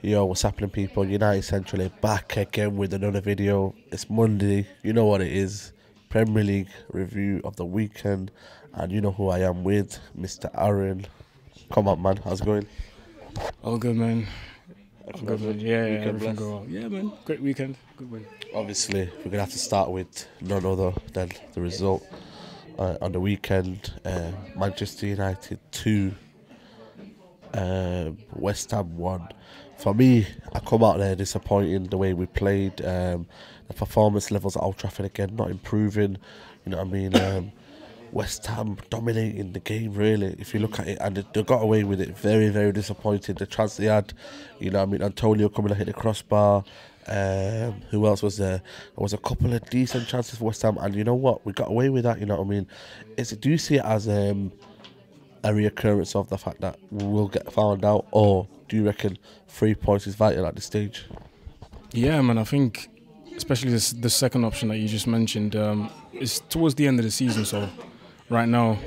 Yo, what's happening, people? United Central back again with another video. It's Monday, you know what it is. Premier League review of the weekend, and you know who I am with, Mr. Aaron. Come on, man, how's it going? All good, man. All Everything good, man. good? Yeah, Weekend everything blessed? go well. Yeah, man. Great weekend. Good win. Obviously, we're going to have to start with none other than the result on the weekend. Manchester United 2, West Ham 1. For me, I come out there disappointing the way we played. The performance levels at Old Trafford again not improving. You know what I mean? West Ham dominating the game, really, if you look at it, and they got away with it. Very, very disappointed. The chance they had, you know what I mean? Antonio coming to hit the crossbar. Who else was there? There was a couple of decent chances for West Ham, and you know what? We got away with that, you know what I mean? Do you see it as a reoccurrence of the fact that we will get found out, or do you reckon 3 points is vital at this stage? Yeah, man. I think, especially the second option that you just mentioned, is towards the end of the season. So, right now,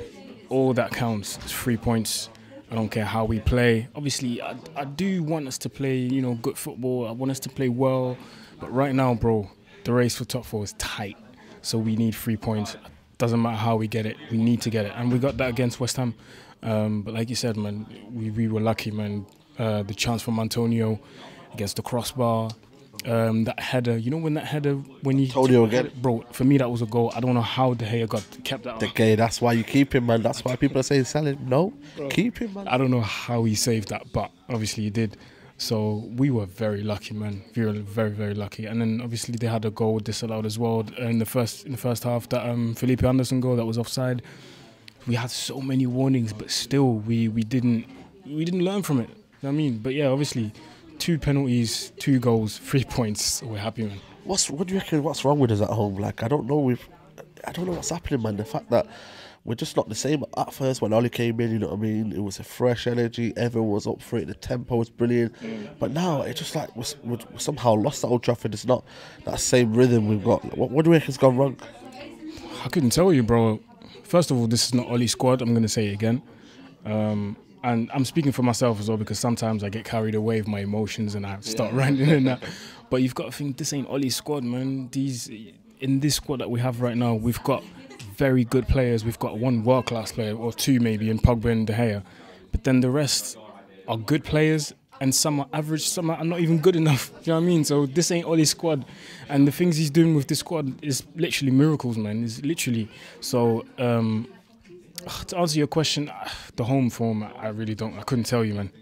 all that counts is 3 points. I don't care how we play. Obviously, I do want us to play, good football. I want us to play well. But right now, bro, the race for top four is tight. So we need 3 points. Doesn't matter how we get it. We need to get it. And we got that against West Ham. But like you said, man, we were lucky, man. The chance from Antonio against the crossbar. That header, when that header, when you Antonio again, bro, for me that was a goal. I don't know how De Gea got kept that. De Gea, that's why you keep him, man. That's why people are saying sell him. No, Bro, keep him, man. I don't know how he saved that, but obviously he did. So we were very lucky, man. We were very, very lucky. And then obviously they had a goal disallowed as well in the first half. That Felipe Anderson goal that was offside. We had so many warnings, but still we didn't learn from it. You know what I mean? But yeah, obviously 2 penalties, 2 goals, 3 points. We're happy, man. What do you reckon? What's wrong with us at home? Like, I don't know. I don't know what's happening, man. The fact that we're just not the same at first when Oli came in. You know what I mean? It was a fresh energy. Everyone was up for it. The tempo was brilliant. But now it's just like we're somehow lost at Old Trafford. It's not that same rhythm we've got. What do you reckon's gone wrong? I couldn't tell you, bro. First of all, this is not Ollie's squad. I'm going to say it again. And I'm speaking for myself as well, because sometimes I get carried away with my emotions and I start ranting and that. But you've got to think, this ain't Ollie's squad, man. In this squad that we have right now, we've got very good players. We've got 1 world-class player, or 2 maybe, in Pogba and De Gea. But then the rest are good players, and some are average, some are not even good enough. You know what I mean? So this ain't Ollie's squad. And the things he's doing with this squad is literally miracles, man. It's literally. So, to answer your question, the home form, I couldn't tell you, man.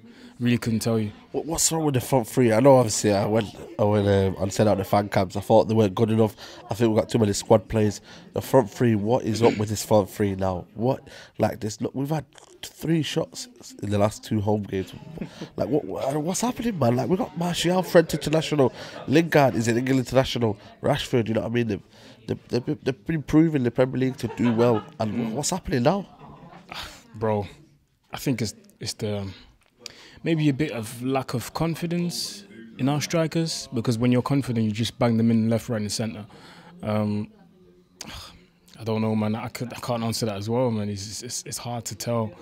Really couldn't tell you. What's wrong with the front three? I know, obviously, I went and sent out the fan cams. I thought they weren't good enough. I think we've got too many squad players. The front three, what is up with this front three now? What, like this? Look, we've had 3 shots in the last 2 home games. Like, what's happening, man? Like, we got Martial, French international, Lingard is an England international, Rashford. You know what I mean? They've been proving the Premier League to do well. And what's happening now? Bro, I think it's the maybe a bit of lack of confidence in our strikers, because when you're confident, you just bang them in left, right, and centre. I don't know, man. I can't answer that as well, man. It's hard to tell.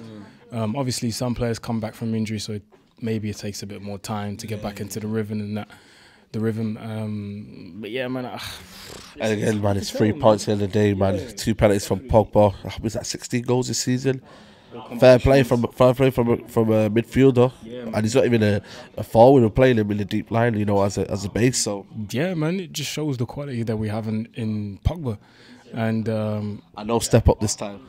Obviously, some players come back from injury, so maybe it takes a bit more time to get back into the rhythm and that. But yeah, man. And again, man, it's 3 points in the day, man. 2 penalties from Pogba. Was that 16 goals this season? Fair play from a midfielder, and he's not even a forward. We're playing him in the deep line, as a base. So yeah, man, it just shows the quality that we have in Pogba, and I know step up this time.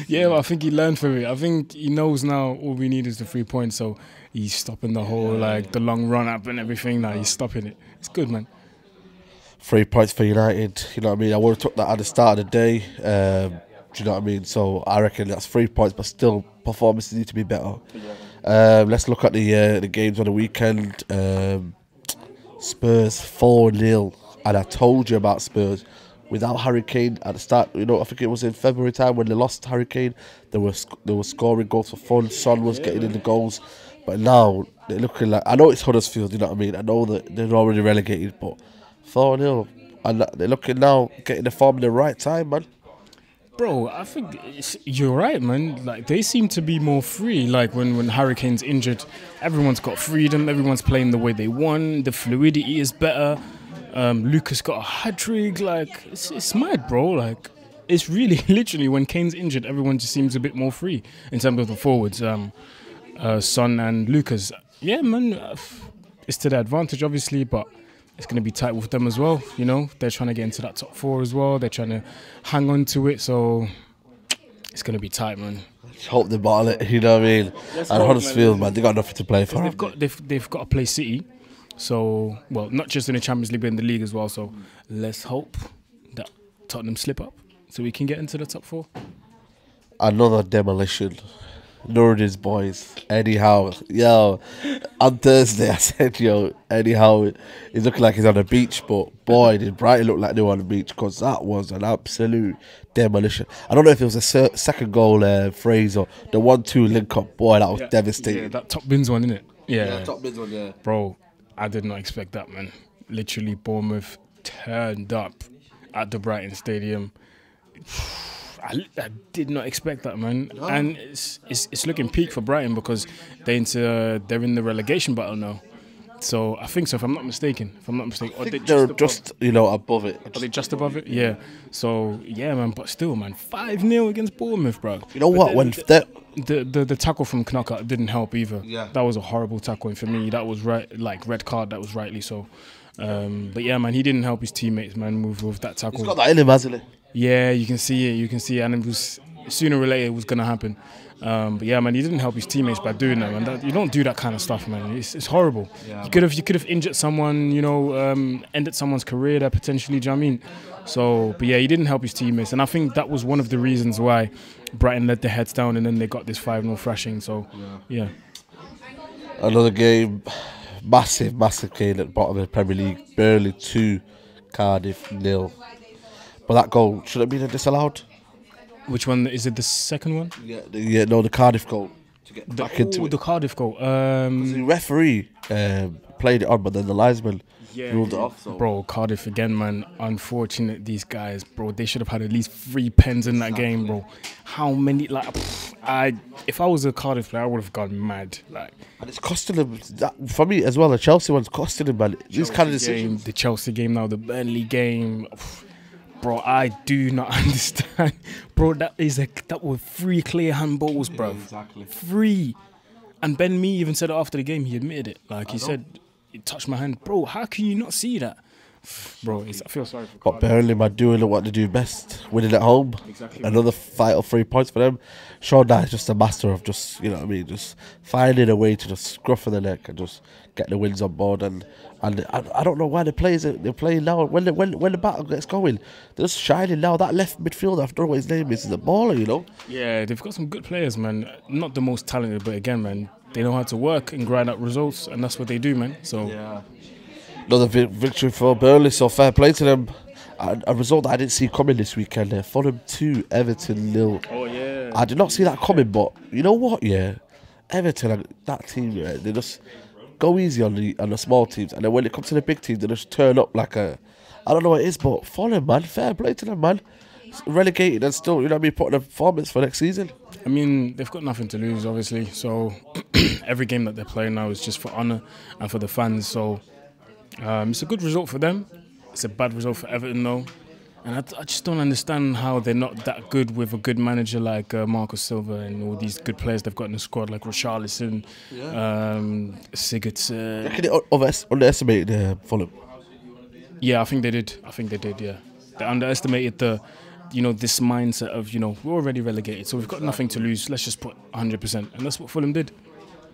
Yeah, but I think he learned from it. I think he knows now all we need is the 3 points. So he's stopping the whole the long run up and everything. Now he's stopping it. It's good, man. 3 points for United. You know what I mean? I would have took that at the start of the day. Do you know what I mean? So I reckon that's 3 points, but still performances need to be better. Let's look at the games on the weekend. Spurs 4-0, and I told you about Spurs. Without Harry Kane at the start, I think it was in February time when they lost Harry Kane. They were scoring goals for fun. Son was getting in the goals, but now they're looking like, I know it's Huddersfield. You know what I mean? I know that they're already relegated, but 4-0, and they're looking now getting the form in the right time, man. Bro, I think you're right, man. Like, they seem to be more free. Like, when Harry Kane's injured, everyone's got freedom. Everyone's playing the way they want. The fluidity is better. Lucas got a hat-trick. Like, it's mad, bro. Like, it's really, literally, when Kane's injured, everyone just seems a bit more free in terms of the forwards. Son and Lucas. Yeah, man. It's to their advantage, obviously, but it's going to be tight with them as well, you know. They're trying to get into that top 4 as well. They're trying to hang on to it, so it's going to be tight, man. Just hope they bottle it, you know what I mean? And Huddersfield, man, they got nothing to play for. They've got to play City, so, well, not just in the Champions League, but in the league as well. So let's hope that Tottenham slip up so we can get into the top 4. Another demolition. Nuruddin's boys. Anyhow, yo, on Thursday I said, yo, anyhow, he's looking like he's on the beach, but boy, did Brighton look like they were on the beach, because that was an absolute demolition. I don't know if it was a second goal phrase or the 1-2 link up. Boy, that was devastating. Yeah, that top bins one, innit? Yeah, top bins one, yeah. Bro, I did not expect that, man. Literally, Bournemouth turned up at the Brighton Stadium. I did not expect that, man. No. And it's looking peak for Brighton, because they're in the relegation battle now. So I think so, if I'm not mistaken. They're just above it. Are they just above it? Yeah. So yeah, man. But still, man, 5-0 against Bournemouth, bro. You know what? The tackle from Knocker didn't help either. Yeah. That was a horrible tackle, and for me, that was red card. That was rightly so. But yeah, man, he didn't help his teammates, man, with that tackle. He's got that in him, hasn't he? Yeah, you can see it, and it was sooner or later it was gonna happen. But yeah, man, he didn't help his teammates by doing that, man. You don't do that kind of stuff, man. It's horrible. Yeah, you could have injured someone, ended someone's career there potentially. Do you know what I mean? So, but yeah, he didn't help his teammates, and I think that was one of the reasons why Brighton let their heads down, and then they got this 5-0 thrashing. So, yeah. Another game, massive game at the bottom of the Premier League. Burnley 2, Cardiff 0. But that goal should have been disallowed. Which one is it? The second one? Yeah, the Cardiff goal to get back into it. The Cardiff goal. The referee played it on, but then the linesman ruled it off. So. Bro, Cardiff again, man. Unfortunate, these guys, bro. They should have had at least 3 pens in that game, bro. How many? Like, if I was a Cardiff player, I would have gone mad. Like, and it's costing them. For me as well, the Chelsea one's costing them, man. These kind of decisions. The Chelsea game now, the Burnley game. Bro, I do not understand. Bro, that were 3 clear handballs, bro. Yeah, exactly. 3. And Ben Mee even said it after the game. He admitted it. Like, he said, it touched my hand. Bro, how can you not see that? Bro, I feel sorry for Cardiff. But Burnley, man, doing what they do best. Winning at home. Exactly. Another vital 3 points for them. Sean Dyche is just a master of just, just finding a way to just scruff of the neck and just get the wins on board. And I don't know why they're playing now. When the battle gets going, they're just shining now. That left midfielder, I don't know what his name is a baller, Yeah, they've got some good players, man. Not the most talented, but again, man, they know how to work and grind out results, and that's what they do, man. So yeah. Another victory for Burnley, so fair play to them. A result that I didn't see coming this weekend. Fulham 2, Everton 0. Oh yeah. I did not see that coming, but you know what? Yeah, Everton, that team, they just go easy on the small teams, and then when it comes to the big teams, they just turn up like I don't know what it is, but Fulham, man, fair play to them, man. Relegated and still, putting a performance for next season. I mean, they've got nothing to lose, obviously. So every game that they're playing now is just for honour and for the fans. So it's a good result for them. It's a bad result for Everton, though. And I just don't understand how they're not that good with a good manager like Marcus Silva and all these good players they've got in the squad, like Richarlison, Sigurdsson. Reckon they underestimated Fulham? Yeah, I think they did, yeah. They underestimated this mindset of, we're already relegated, so we've got nothing to lose. Let's just put 100%. And that's what Fulham did.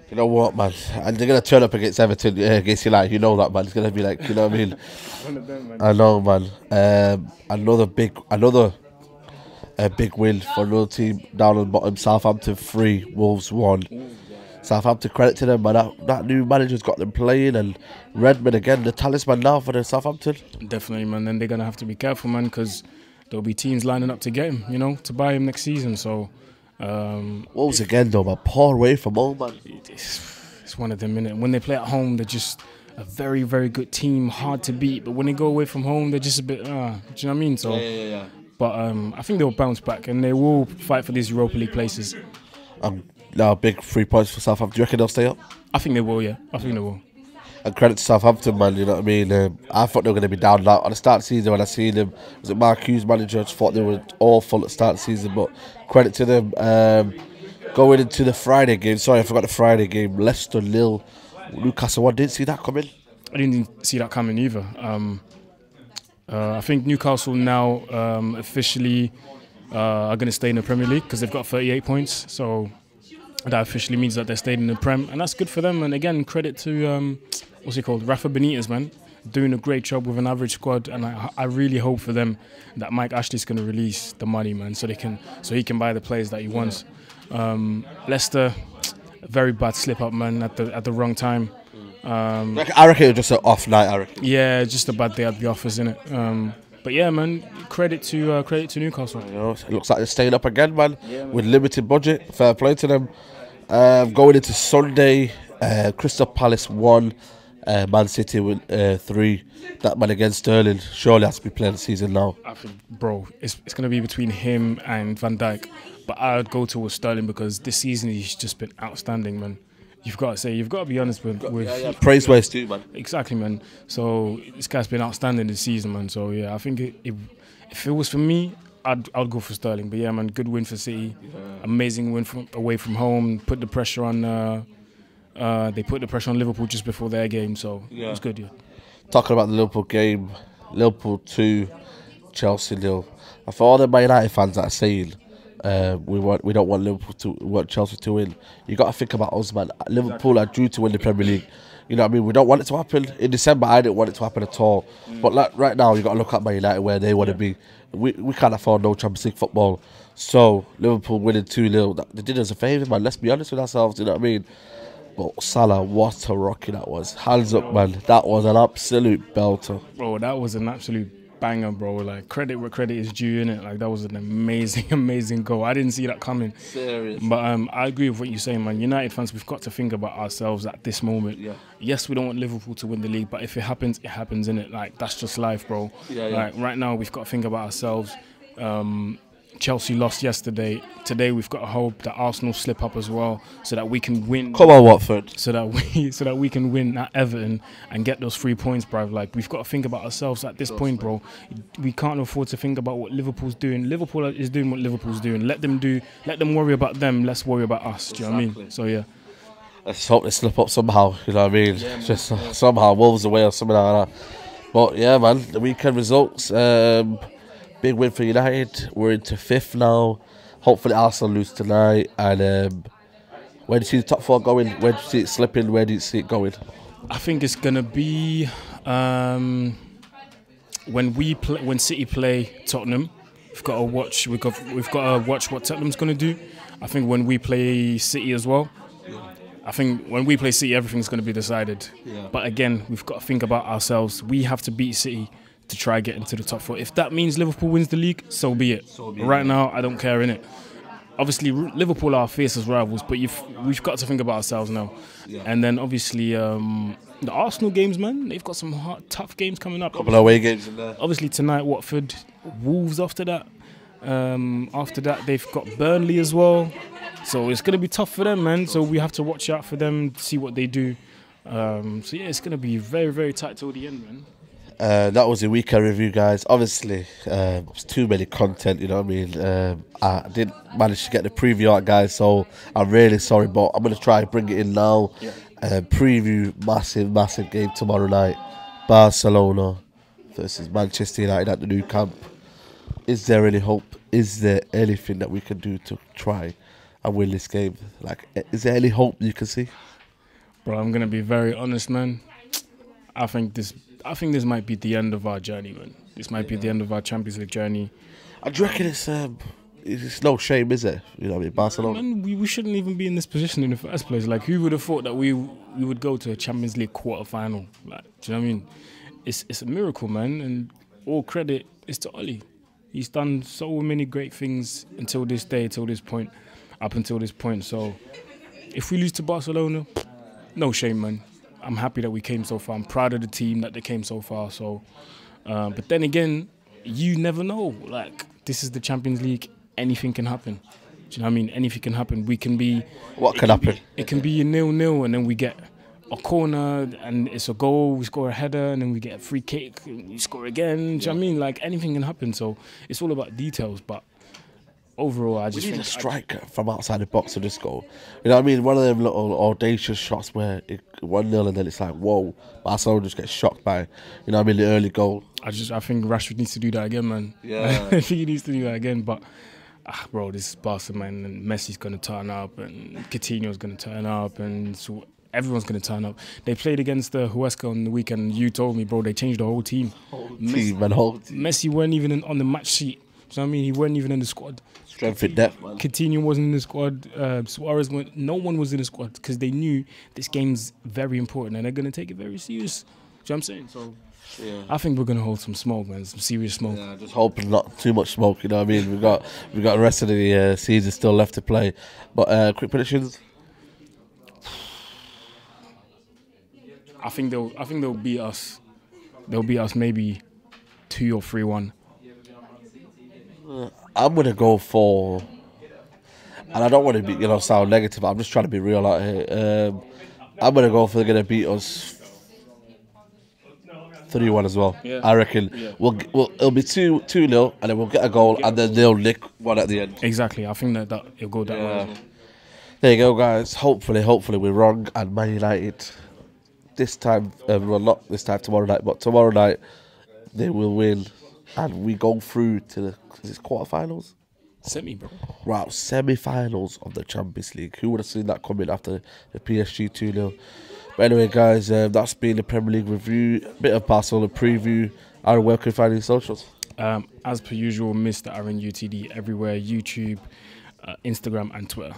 You know what, man? And they're going to turn up against Everton, against United. You know that, man. It's going to be like, you know what I mean? I know, man. Another big win for another team down on the bottom. Southampton 3, Wolves 1. Southampton, credit to them, man. That new manager's got them playing, and Redmond again, the talisman now for the Southampton. Definitely, man. Then they're going to have to be careful, man, because there'll be teams lining up to get him, to buy him next season. So Wolves again, though, man. Poor away from home, man. It's one of them, innit? When they play at home, they're just a very, very good team, hard to beat. But when they go away from home, they're just a bit, do you know what I mean? So, yeah. But I think they'll bounce back and they will fight for these Europa League places. Now, big 3 points for Southampton. Do you reckon they'll stay up? I think they will, yeah. I think they will. And credit to Southampton, man, you know what I mean? I thought they were going to be down now. At the start of the season, when I seen them, was it Mark Hughes manager? I just thought they were awful at the start of the season, but credit to them. Going into the Friday game, sorry, I forgot the Friday game, Leicester, Lille, Newcastle 1, didn't see that coming. I didn't see that coming either. I think Newcastle now officially are going to stay in the Premier League because they've got 38 points. So that officially means that they're staying in the Prem, and that's good for them. And again, credit to what's he called, Rafa Benitez, man, doing a great job with an average squad. And I really hope for them that Mike Ashley's going to release the money, man, so he can buy the players that he wants. Leicester, a very bad slip up, man, at the wrong time. I reckon it was just an off night. I reckon. Yeah, just a bad day at the office, innit? But yeah, man, credit to Newcastle. You know, it looks like they're staying up again, man, with limited budget. Fair play to them. Going into Sunday, Crystal Palace 1, Man City with 3. That man against Sterling surely has to be playing the season now. I think, bro, it's going to be between him and Van Dijk. But I'd go towards Sterling because this season he's just been outstanding, man. You've got to be honest with praise where it's due, man. Exactly, man. So this guy's been outstanding this season, man. So yeah, I think if it was for me, I'd go for Sterling. But yeah, man, good win for City. Amazing win away from home. Put the pressure on. They put the pressure on Liverpool just before their game, so it was good. Yeah. Talking about the Liverpool game, Liverpool 2, Chelsea 0. And for all the Man United fans that are saying we don't want Chelsea to win, you got to think about us, man. Liverpool are due to win the Premier League. You know what I mean? We don't want it to happen. In December, I didn't want it to happen at all. But like, right now, you got to look at Man United where they want to be. We can't afford no Champions League football. So Liverpool winning 2-0, they did us a favour, man. Let's be honest with ourselves. You know what I mean? But Salah, what a rocket that was. Hands up, man. That was an absolute belter. Bro, that was an absolute banger, bro. Like, credit where credit is due, innit? Like, that was an amazing, amazing goal. I didn't see that coming. Serious. But I agree with what you're saying, man. United fans, we've got to think about ourselves at this moment. Yeah. Yes, we don't want Liverpool to win the league, but if it happens, innit? Like, that's just life, bro. Yeah. Like, right now, we've got to think about ourselves. Chelsea lost yesterday. Today we've got to hope that Arsenal slip up as well, so that we can win. Come on, Watford. So that we can win at Everton and get those 3 points, bro. Like, we've got to think about ourselves at this point, bro. We can't afford to think about what Liverpool's doing. Liverpool is doing what Liverpool's doing. Let them worry about them. Let's worry about us. Do you know what I mean? So yeah. Let's hope they slip up somehow. You know what I mean? Yeah, just somehow Wolves away or something like that. But yeah, man. The weekend results. Big win for United. We're into 5th now. Hopefully Arsenal lose tonight. And where do you see the top 4 going? Where do you see it slipping? Where do you see it going? I think it's gonna be when City play Tottenham. We've got to watch. We've got to watch what Tottenham's gonna do. I think when we play City as well. I think when we play City, everything's gonna be decided. Yeah. But again, we've got to think about ourselves. We have to beat City to try get into the top 4. If that means Liverpool wins the league, so be it. Right now, I don't care, innit? Obviously, Liverpool are fierce as rivals, but we've got to think about ourselves now. Yeah. And then obviously the Arsenal games, man, they've got some tough games coming up. Couple of away games in there. Obviously tonight, Watford, Wolves after that. After that, they've got Burnley as well. So it's going to be tough for them, man. So we have to watch out for them, see what they do. So yeah, it's going to be very, very tight till the end, man. That was a weekend review, guys. Obviously, it's too many content, you know what I mean? I didn't manage to get the preview out, guys, so I'm really sorry, but I'm going to try and bring it in now. Yeah. Preview massive game tomorrow night. Barcelona versus Manchester United at the new camp. Is there any hope? Is there anything that we can do to try and win this game? Like, is there any hope you can see? Bro, I'm going to be very honest, man. I think this might be the end of our journey, man. This might be the end of our Champions League journey. I reckon it's no shame, is it? You know what I mean? Barcelona. Man, we shouldn't even be in this position in the first place. Like, who would have thought that we would go to a Champions League quarter-final? Like, do you know what I mean? It's a miracle, man, and all credit is to Oli. He's done so many great things until this day, up until this point. So, if we lose to Barcelona, no shame, man. I'm happy that we came so far. I'm proud of the team that they came so far. So, but then again, you never know. Like, this is the Champions League. Anything can happen. Do you know what I mean? Anything can happen. We can be. What can happen? It can be a 0-0, and then we get a corner, and it's a goal. We score a header, and then we get a free kick. And we score again. Do you know what I mean? Like anything can happen. So it's all about details. But overall, I just We need think a striker from outside the box to just go. You know what I mean? One of them little audacious shots where 1-0 and then it's like, whoa, Barcelona just gets shocked by, you know what I mean, the early goal. I think Rashford needs to do that again, man. Yeah. I think he needs to do that again. But bro, this is Barca, man, and Messi's gonna turn up, and Coutinho's gonna turn up, and so everyone's gonna turn up. They played against the Huesca on the weekend. You told me, bro, they changed the whole team. Whole team. Messi weren't even on the match sheet. Do you know what I mean? He weren't even in the squad. Strength in depth, man. Coutinho wasn't in the squad. Suarez went. No one was in the squad because they knew this game's very important and they're gonna take it very serious. Do you know what I'm saying? So. Yeah. I think we're gonna hold some smoke, man. Some serious smoke. Yeah, just hoping not too much smoke. You know what I mean? We got the rest of the season still left to play. But quick predictions. I think they'll beat us. They'll beat us maybe 2 or 3-1. I'm gonna go for, and I don't want to be sound negative. I'm just trying to be real out here. I'm gonna go for they're gonna beat us 3-1 as well. Yeah. I reckon we'll it'll be 2-0 and then we'll get a goal and then they'll nick one at the end. Exactly. I think that it'll go that way. As well. There you go, guys. Hopefully we're wrong and Man United this time, well not this time tomorrow night, but tomorrow night they will win and we go through to the quarterfinals. Semi, bro. Wow, semi-finals of the Champions League. Who would have seen that coming after the PSG 2-0? But anyway, guys, that's been the Premier League review. A bit of Barcelona preview. Aaron, where can you find your socials? As per usual, Mr. Aaron UTD everywhere. YouTube, Instagram and Twitter.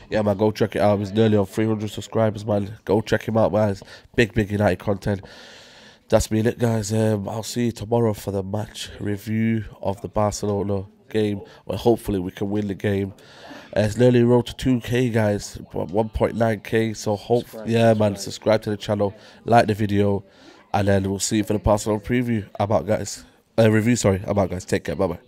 Yeah, man, go check it out. He's nearly on 300 subscribers, man. Go check him out, man. It's big United content. That's been it, guys. I'll see you tomorrow for the match review of the Barcelona game. Well, hopefully we can win the game. It's nearly road to 2K, guys. 1.9K. So subscribe to the channel, like the video, and then we'll see you for the Barcelona preview. I'm out, guys. Review, sorry. I'm out, guys. Take care. Bye bye.